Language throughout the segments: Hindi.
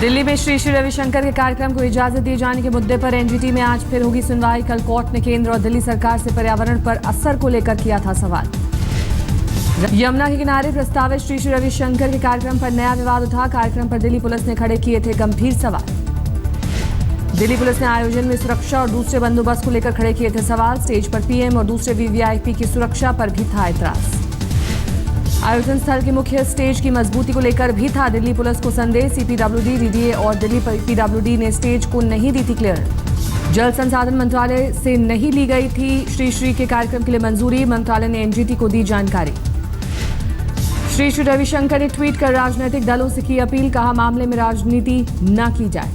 दिल्ली में श्री श्री रविशंकर के कार्यक्रम को इजाजत दिए जाने के मुद्दे पर एनजीटी में आज फिर होगी सुनवाई। कल कोर्ट ने केंद्र और दिल्ली सरकार से पर्यावरण पर असर को लेकर किया था सवाल। यमुना के किनारे प्रस्तावित श्री श्री रविशंकर के कार्यक्रम पर नया विवाद उठा। कार्यक्रम पर दिल्ली पुलिस ने खड़े किए थे गंभीर सवाल। दिल्ली पुलिस ने आयोजन में सुरक्षा और दूसरे बंदोबस्त को लेकर खड़े किए थे सवाल। स्टेज पर पीएम और दूसरे वीवीआईपी की सुरक्षा पर भी था एतराज। आयोजन स्थल के मुख्य स्टेज की मजबूती को लेकर भी था दिल्ली पुलिस को संदेश। सीपीडब्ल्यूडी, डीडीए और दिल्ली पीडब्ल्यूडी ने स्टेज को नहीं दी थी क्लियर। जल संसाधन मंत्रालय से नहीं ली गई थी श्री श्री के कार्यक्रम के लिए मंजूरी। मंत्रालय ने एनजीटी को दी जानकारी। श्री श्री रविशंकर ने ट्वीट कर राजनीतिक दलों से की अपील। कहा मामले में राजनीति न की जाए।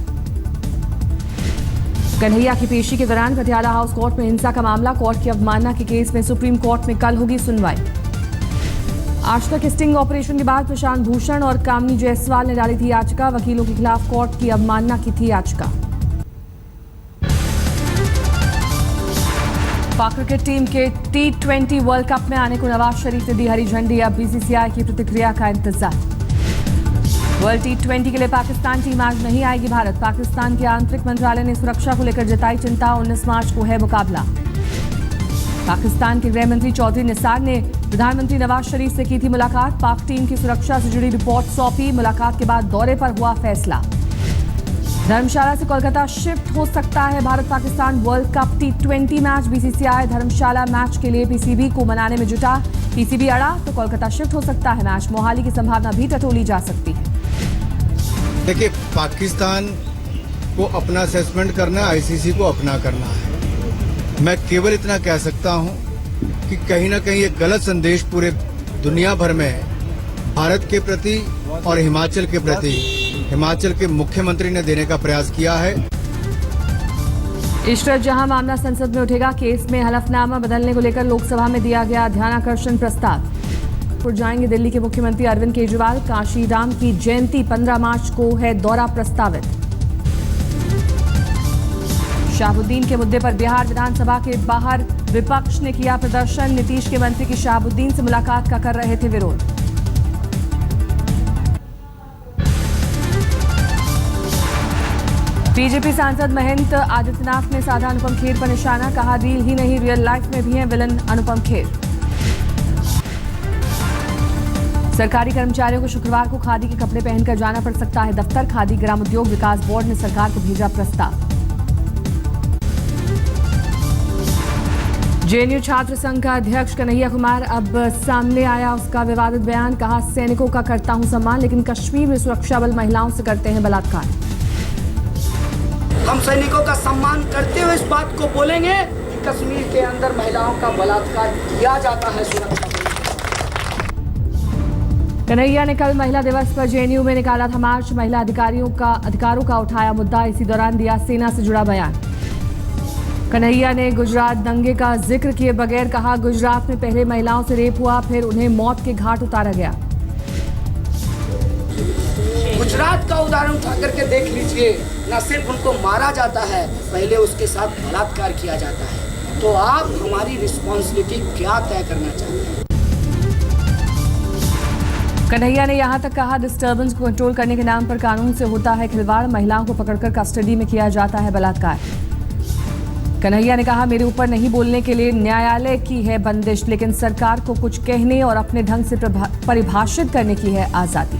कन्हैया की पेशी के दौरान पटियाला हाउस कोर्ट में हिंसा का मामला। कोर्ट की अवमानना के केस में सुप्रीम कोर्ट में कल होगी सुनवाई। आज तक स्टिंग ऑपरेशन के बाद प्रशांत भूषण और कामनी जायसवाल ने डाली थी याचिका। वकीलों के खिलाफ कोर्ट की अवमानना की थी याचिका। पाक क्रिकेट टीम के T20 वर्ल्ड कप में आने को नवाज शरीफ ने दी हरी झंडी। अब बीसीसीआई की प्रतिक्रिया का इंतजार। वर्ल्ड T20 के लिए पाकिस्तान टीम आज नहीं आएगी भारत। पाकिस्तान के आंतरिक मंत्रालय ने सुरक्षा को लेकर जताई चिंता। 19 मार्च को है मुकाबला। पाकिस्तान के गृह मंत्री चौधरी निसार ने प्रधानमंत्री नवाज शरीफ से की थी मुलाकात। पाक टीम की सुरक्षा से जुड़ी रिपोर्ट सौंपी। मुलाकात के बाद दौरे पर हुआ फैसला। धर्मशाला से कोलकाता शिफ्ट हो सकता है Bharat Pakistan world cup T20 match. BCCI Dharamshala match के लिए पीसीबी को मनाने में जुटा। पीसीबी अड़ा तो कोलकाता शिफ्ट हो सकता है मैच। मोहाली की संभावना भी टटोली जा सकती है। देखिए, पाकिस्तान को अपना असेसमेंट करना है, आईसीसी को अपना करना है। मैं केवल इतना कह सकता हूं कि कहीं ना कहीं एक गलत संदेश पूरे दुनिया भर में भारत के प्रति और हिमाचल के प्रति हिमाचल के मुख्यमंत्री ने देने का प्रयास किया है। इशरत जहां मामला संसद में उठेगा। केस में हलफनामा बदलने को लेकर लोकसभा में दिया गया ध्यानाकर्षण प्रस्ताव। जाएंगे दिल्ली के मुख्यमंत्री अरविंद केजरीवाल। काशीराम की जयंती 15 मार्च को है दौरा प्रस्तावित। शहाबुद्दीन के मुद्दे पर बिहार विधानसभा के बाहर विपक्ष ने किया प्रदर्शन। नीतीश के मंत्री की शहाबुद्दीन से मुलाकात का कर रहे थे विरोध। बीजेपी सांसद महेंद्र आदित्यनाथ ने साधा अनुपम खेर पर निशाना। कहा रील ही नहीं रियल लाइफ में भी हैं विलन अनुपम खेर। सरकारी कर्मचारियों को शुक्रवार को खादी के कपड़े पहनकर जाना पड़ सकता है दफ्तर। खादी ग्रामोद्योग विकास बोर्ड ने सरकार को भेजा प्रस्ताव। जेएनयू छात्र संघ का अध्यक्ष कन्हैया कुमार अब सामने आया उसका विवादित बयान। कहा सैनिकों का करता हूं सम्मान लेकिन कश्मीर में सुरक्षा बल महिलाओं से करते हैं बलात्कार। हम सैनिकों का सम्मान करते हुए इस बात को बोलेंगे कि कश्मीर के अंदर महिलाओं का बलात्कार किया जाता है सुरक्षा। कन्हैया ने कल महिला दिवस पर जेएनयू में निकाला था मार्च। महिला अधिकारों का उठाया मुद्दा। इसी दौरान दिया सेना से जुड़ा बयान। कन्हैया ने गुजरात दंगे का जिक्र किए बगैर कहा गुजरात में पहले महिलाओं से रेप हुआ फिर उन्हें मौत के घाट उतारा गया। गुजरात का उदाहरण उठा करके देख लीजिए। न सिर्फ उनको मारा जाता है, पहले उसके साथ बलात्कार किया जाता है। तो आप हमारी रिस्पॉन्सिबिलिटी क्या तय करना चाहते हैं? कन्हैया ने यहां तक कहा डिस्टर्बेंस को कंट्रोल करने के नाम पर कानून से होता है खिलवाड़। महिलाओं को पकड़कर कस्टडी में किया जाता है बलात्कार। कन्हैया ने कहा मेरे ऊपर नहीं बोलने के लिए न्यायालय की है बंदिश लेकिन सरकार को कुछ कहने और अपने ढंग से परिभाषित करने की है आजादी।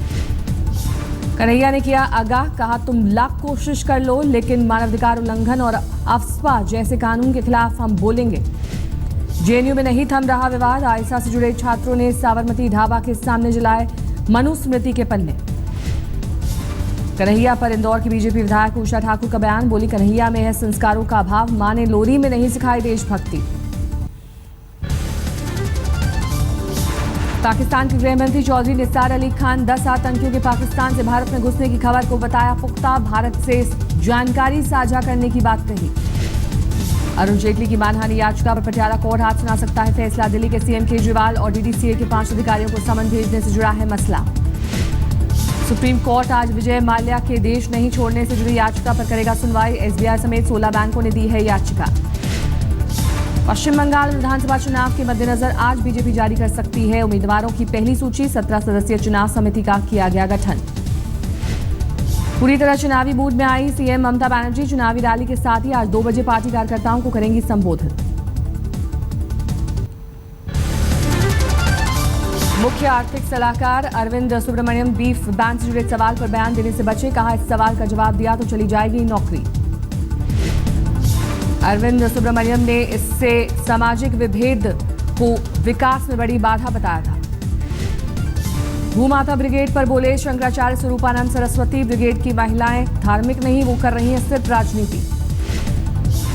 कन्हैया ने किया आगाह। कहा तुम लाख कोशिश कर लो लेकिन मानवाधिकार उल्लंघन और अफस्पा जैसे कानून के खिलाफ हम बोलेंगे। जेएनयू में नहीं थम रहा विवाद। आईएसआई से जुड़े छात्रों ने साबरमती ढाबा के सामने जलाए मनुस्मृति के पन्ने। कन्हैया पर इंदौर की बीजेपी विधायक उषा ठाकुर का बयान। बोली कन्हैया में है संस्कारों का अभाव। मां ने लोरी में नहीं सिखाई देशभक्ति। पाकिस्तान के गृह मंत्री चौधरी निसार अली खान 10 आतंकियों के पाकिस्तान से भारत में घुसने की खबर को बताया पुख्ता। भारत से जानकारी साझा करने की बात कही। अरुण जेटली की मानहानि याचिका पर पटियाला कोर्ट हाथ सुना सकता है फैसला। दिल्ली के सीएम केजरीवाल और डीडीसीए के 5 अधिकारियों को समन भेजने से जुड़ा है मसला। सुप्रीम कोर्ट आज विजय माल्या के देश नहीं छोड़ने से जुड़ी याचिका पर करेगा सुनवाई। एसबीआई समेत 16 बैंकों ने दी है याचिका। पश्चिम बंगाल विधानसभा चुनाव के मद्देनजर आज बीजेपी जारी कर सकती है उम्मीदवारों की पहली सूची। 17 सदस्यीय चुनाव समिति का किया गया गठन। पूरी तरह चुनावी मूड में आई सीएम ममता बनर्जी। चुनावी रैली के साथ ही आज 2 बजे पार्टी कार्यकर्ताओं को करेंगी संबोधित। मुख्य आर्थिक सलाहकार अरविंद सुब्रमण्यम बीफ बैंक से जुड़े एक सवाल पर बयान देने से बचे। कहा, इस सवाल का जवाब दिया तो चली जाएगी नौकरी। अरविंद सुब्रमण्यम ने इससे सामाजिक विभेद को विकास में बड़ी बाधा बताया था। भूमाता ब्रिगेड पर बोले शंकराचार्य स्वरूपानंद सरस्वती ब्रिगेड की महिलाएं धार्मिक नहीं, वो कर रही हैं सिर्फ राजनीति।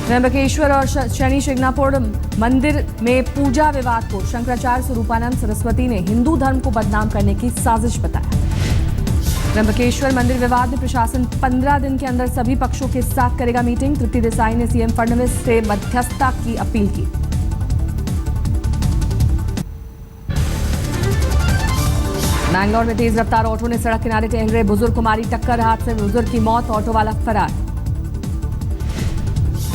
त्र्यंबकेश्वर और शनि शिंगणापुर मंदिर में पूजा विवाद को शंकराचार्य स्वरूपानंद सरस्वती ने हिंदू धर्म को बदनाम करने की साजिश बताया। त्र्यंबकेश्वर मंदिर विवाद में प्रशासन 15 दिन के अंदर सभी पक्षों के साथ करेगा मीटिंग। तृप्ति देसाई ने सीएम फडणवीस से मध्यस्थता की अपील की। मैंगलोर में तेज रफ्तार ऑटो ने सड़क किनारे टहल रहे बुजुर्ग को मारी टक्कर। हादसे में बुजुर्ग की मौत, ऑटो वाला फरार।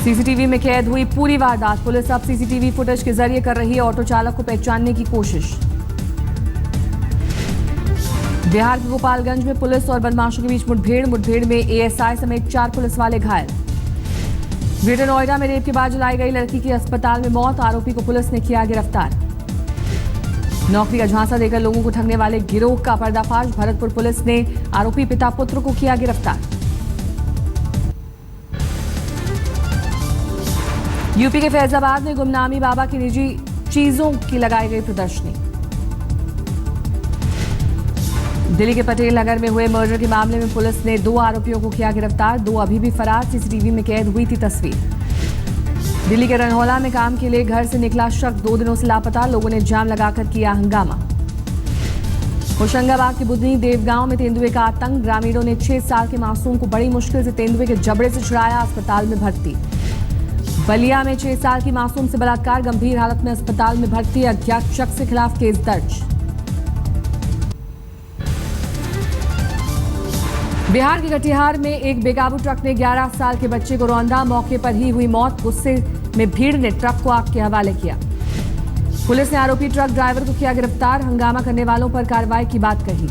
सीसीटीवी में कैद हुई पूरी वारदात। पुलिस अब सीसीटीवी फुटेज के जरिए कर रही है ऑटो चालक को पहचानने की कोशिश। बिहार के गोपालगंज में पुलिस और बदमाशों के बीच मुठभेड़ में एएसआई समेत 4 पुलिस वाले घायल। ग्रेटर नोएडा में रेप के बाद जलाई गई लड़की की अस्पताल में मौत। आरोपी को पुलिस ने किया गिरफ्तार। नौकरी का झांसा देकर लोगों को ठगने वाले गिरोह का पर्दाफाश। भरतपुर पुलिस ने आरोपी पिता पुत्र को किया गिरफ्तार। यूपी के फैजाबाद में गुमनामी बाबा की निजी चीजों की लगाई गई प्रदर्शनी। दिल्ली के पटेल नगर में हुए मर्डर के मामले में पुलिस ने 2 आरोपियों को किया गिरफ्तार। 2 अभी भी फरार। सीसीटीवी में कैद हुई थी तस्वीर। दिल्ली के रनहौला में काम के लिए घर से निकला शख्स 2 दिनों से लापता। लोगों ने जाम लगाकर किया हंगामा। होशंगाबाद के बुधनी देवगांव में तेंदुए का आतंक। ग्रामीणों ने 6 साल के मासूम को बड़ी मुश्किल से तेंदुए के जबड़े से छुड़ाया। अस्पताल में भर्ती। बलिया में 6 साल की मासूम से बलात्कार। गंभीर हालत में अस्पताल में भर्ती। अज्ञात शख्स के खिलाफ केस दर्ज। बिहार के कटिहार में एक बेकाबू ट्रक ने 11 साल के बच्चे को रौंदा। मौके पर ही हुई मौत। गुस्से में भीड़ ने ट्रक को आग के हवाले किया। पुलिस ने आरोपी ट्रक ड्राइवर को किया गिरफ्तार। हंगामा करने वालों पर कार्रवाई की बात कही।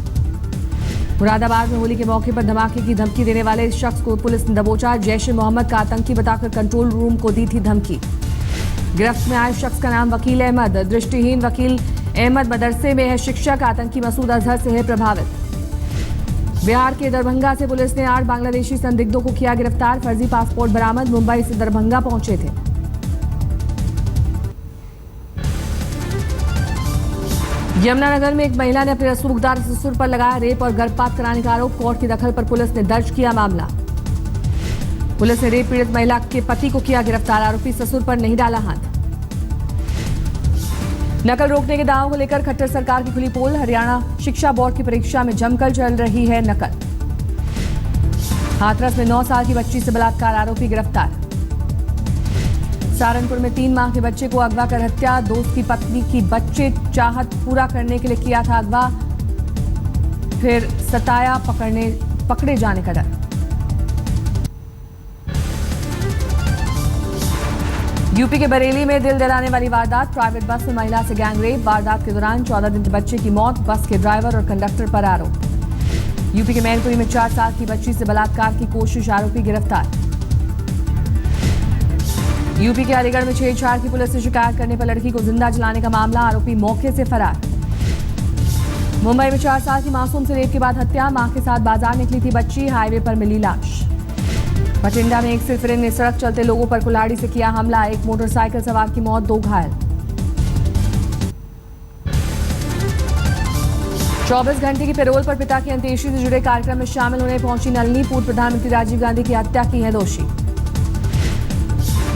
मुरादाबाद में होली के मौके पर धमाके की धमकी देने वाले इस शख्स को पुलिस ने दबोचा। जैश ए मोहम्मद का आतंकी बताकर कंट्रोल रूम को दी थी धमकी। गिरफ्त में आए शख्स का नाम वकील अहमद। दृष्टिहीन वकील अहमद मदरसे में है शिक्षक। आतंकी मसूद अजहर से है प्रभावित। बिहार के दरभंगा से पुलिस ने 8 बांग्लादेशी संदिग्धों को किया गिरफ्तार। फर्जी पासपोर्ट बरामद। मुंबई से दरभंगा पहुंचे थे। यमुनानगर में एक महिला ने अपने रसूखदार ससुर पर लगाया रेप और गर्भपात कराने का आरोप। कोर्ट की दखल पर पुलिस ने दर्ज किया मामला। पुलिस ने रेप पीड़ित महिला के पति को किया गिरफ्तार। आरोपी ससुर पर नहीं डाला हाथ। नकल रोकने के दावों को लेकर खट्टर सरकार की खुली पोल। हरियाणा शिक्षा बोर्ड की परीक्षा में जमकर चल रही है नकल। हाथरस में 9 साल की बच्ची से बलात्कार। आरोपी गिरफ्तार। सहारनपुर में 3 माह के बच्चे को अगवा कर हत्या। दोस्त की पत्नी की बच्चे चाहत पूरा करने के लिए किया था अगवा, फिर सताया। पकड़े जाने का डर। यूपी के बरेली में दिल दहलाने वाली वारदात। प्राइवेट बस में महिला से गैंगरेप। वारदात के दौरान 14 दिन के बच्चे की मौत। बस के ड्राइवर और कंडक्टर पर आरोप। यूपी के मैनपुरी में 4 साल की बच्ची से बलात्कार की कोशिश। आरोपी गिरफ्तार। यूपी के अलीगढ़ में छेड़छाड़ की पुलिस से शिकायत करने पर लड़की को जिंदा जलाने का मामला। आरोपी मौके से फरार। मुंबई में 4 साल की मासूम से रेप के बाद हत्या। मां के साथ बाजार निकली थी बच्ची। हाईवे पर मिली लाश। बठिंडा में एक सिरफिरे ने सड़क चलते लोगों पर कुल्हाड़ी से किया हमला। एक मोटरसाइकिल सवार की मौत, 2 घायल। 24 घंटे की पैरोल पर पिता की अंत्येष्टि से जुड़े कार्यक्रम में शामिल होने पहुंची नलिनी। पूर्व प्रधानमंत्री राजीव गांधी की हत्या की है दोषी।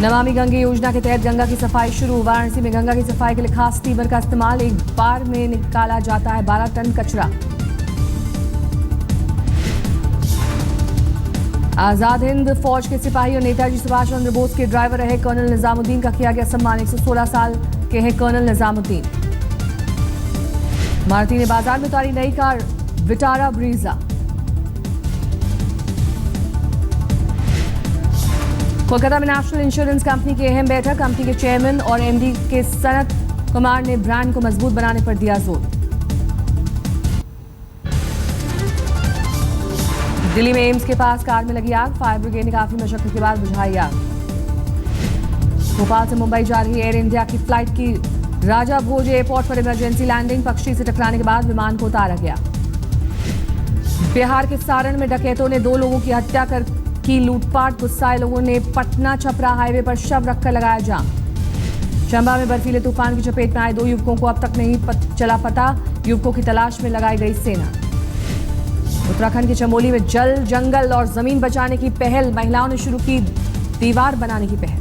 नमामि गंगे योजना के तहत गंगा की सफाई शुरू। वाराणसी में गंगा की सफाई के लिए खास स्टीमर का इस्तेमाल। एक बार में निकाला जाता है 12 टन कचरा। आजाद हिंद फौज के सिपाही और नेताजी सुभाष चंद्र बोस के ड्राइवर रहे कर्नल निजामुद्दीन का किया गया सम्मान। 116 साल के हैं कर्नल निजामुद्दीन। मारुति ने बाजार में उतारी नई कार विटारा ब्रीजा। कोलकाता में नेशनल इंश्योरेंस कंपनी की अहम बैठक। कंपनी के चेयरमैन और एमडी के सनत कुमार ने ब्रांड को मजबूत बनाने पर दिया जोर। दिल्ली में एम्स के पास कार में लगी आग, फायर ब्रिगेड ने काफी मशक्कत के बाद बुझाई आग। भोपाल से मुंबई जा रही एयर इंडिया की फ्लाइट की राजा भोज एयरपोर्ट पर इमरजेंसी लैंडिंग, पक्षी से टकराने के बाद विमान को उतारा गया। बिहार के सारण में डकैतों ने 2 लोगों की हत्या कर की लूटपाट, गुस्साए लोगों ने पटना छपरा हाईवे पर शव रखकर लगाया जाम। चंबा में बर्फीले तूफान की चपेट में आए 2 युवकों को अब तक नहीं चला पता, युवकों की तलाश में लगाई गई सेना। उत्तराखंड के चमोली में जल, जंगल और जमीन बचाने की पहल, महिलाओं ने शुरू की दीवार बनाने की पहल।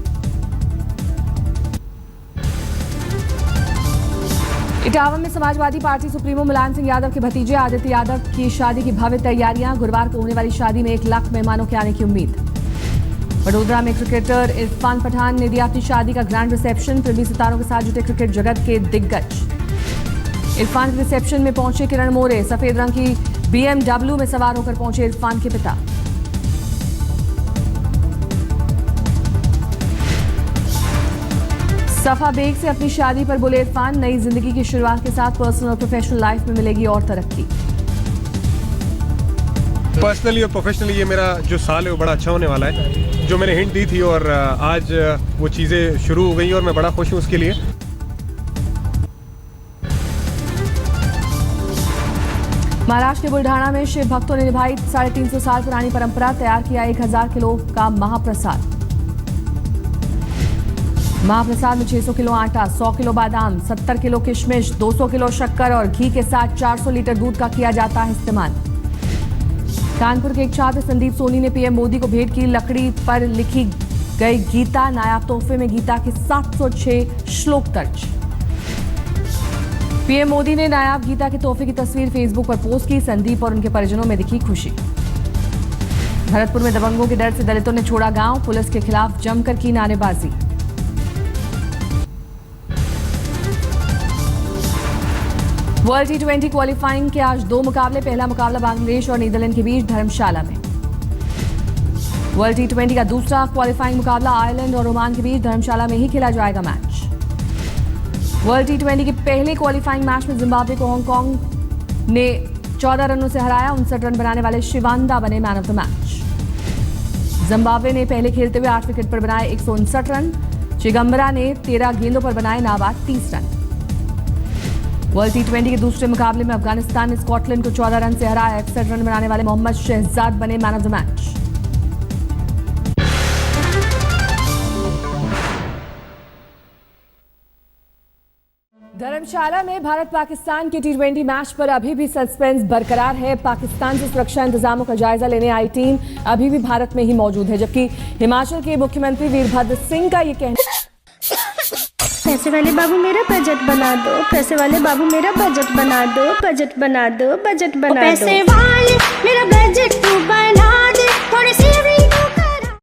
इटावा में समाजवादी पार्टी सुप्रीमो मुलायम सिंह यादव के भतीजे आदित्य यादव की शादी की भव्य तैयारियां, गुरुवार को होने वाली शादी में 1 लाख मेहमानों के आने की उम्मीद। वडोदरा में क्रिकेटर इरफान पठान ने दिया अपनी शादी का ग्रैंड रिसेप्शन, फिल्मी सितारों के साथ जुटे क्रिकेट जगत के दिग्गज। इरफान के रिसेप्शन में पहुंचे किरण मोरे, सफेद रंग की BMW में सवार होकर पहुंचे इरफान के पिता। सफा बेग से अपनी शादी पर बोले इरफान, नई जिंदगी की शुरुआत के साथ पर्सनल और प्रोफेशनल लाइफ में मिलेगी और तरक्की। पर्सनली और प्रोफेशनली ये मेरा जो साल है वो बड़ा अच्छा होने वाला है, जो मैंने हिंट दी थी और आज वो चीज़ें शुरू हो गई और मैं बड़ा खुश हूँ उसके लिए। महाराष्ट्र के बुल्ढाना में शिव भक्तों ने निभाई 350 साल पुरानी परंपरा, तैयार किया 1000 किलो का महाप्रसाद। महाप्रसाद में 600 किलो आटा, 100 किलो बादाम, 70 किलो किशमिश, 200 किलो शक्कर और घी के साथ 400 लीटर दूध का किया जाता है इस्तेमाल। कानपुर के एक छात्र संदीप सोनी ने पीएम मोदी को भेंट की लकड़ी पर लिखी गई गीता, नायाब तोहफे में गीता के 706 श्लोक दर्ज। पीएम मोदी ने नायाब गीता के तोहफे की तस्वीर फेसबुक पर पोस्ट की, संदीप और उनके परिजनों में दिखी खुशी। भरतपुर में दबंगों के डर से दलितों ने छोड़ा गांव, पुलिस के खिलाफ जमकर की नारेबाजी। वर्ल्ड T20 क्वालिफाइंग के आज 2 मुकाबले, पहला मुकाबला बांग्लादेश और नीदरलैंड के बीच धर्मशाला में। वर्ल्ड T20 का दूसरा क्वालिफाइंग मुकाबला आयरलैंड और ओमान के बीच धर्मशाला में ही खेला जाएगा मैच। वर्ल्ड T20 के पहले क्वालिफाइंग मैच में जिम्बाब्वे को हांगकांग ने 14 रनों से हराया, 59 रन बनाने वाले शिवांदा बने man of the match. Zimbabwe ने पहले खेलते हुए 8 विकेट पर बनाए 159 रन, चिगंबरा ने 13 गेंदों पर बनाए नाबाद 30 रन। वर्ल्ड T20 के दूसरे मुकाबले में अफगानिस्तान ने स्कॉटलैंड को 14 रन से हराया, 61 रन बनाने वाले मोहम्मद शहजाद बने मैन ऑफ द मैच। धर्मशाला में भारत पाकिस्तान के T20 मैच पर अभी भी सस्पेंस बरकरार है। पाकिस्तान से सुरक्षा इंतजामों का जायजा लेने आई टीम अभी भी भारत में ही मौजूद है, जबकि हिमाचल के मुख्यमंत्री वीरभद्र सिंह का ये कहना, पैसे वाले बाबू मेरा बजट बना दो, पैसे वाले बाबू मेरा बजट बना दो, बजट बना दो, बजट बना दो, पैसे वाले मेरा बजट तू बना दे, थोड़ी सी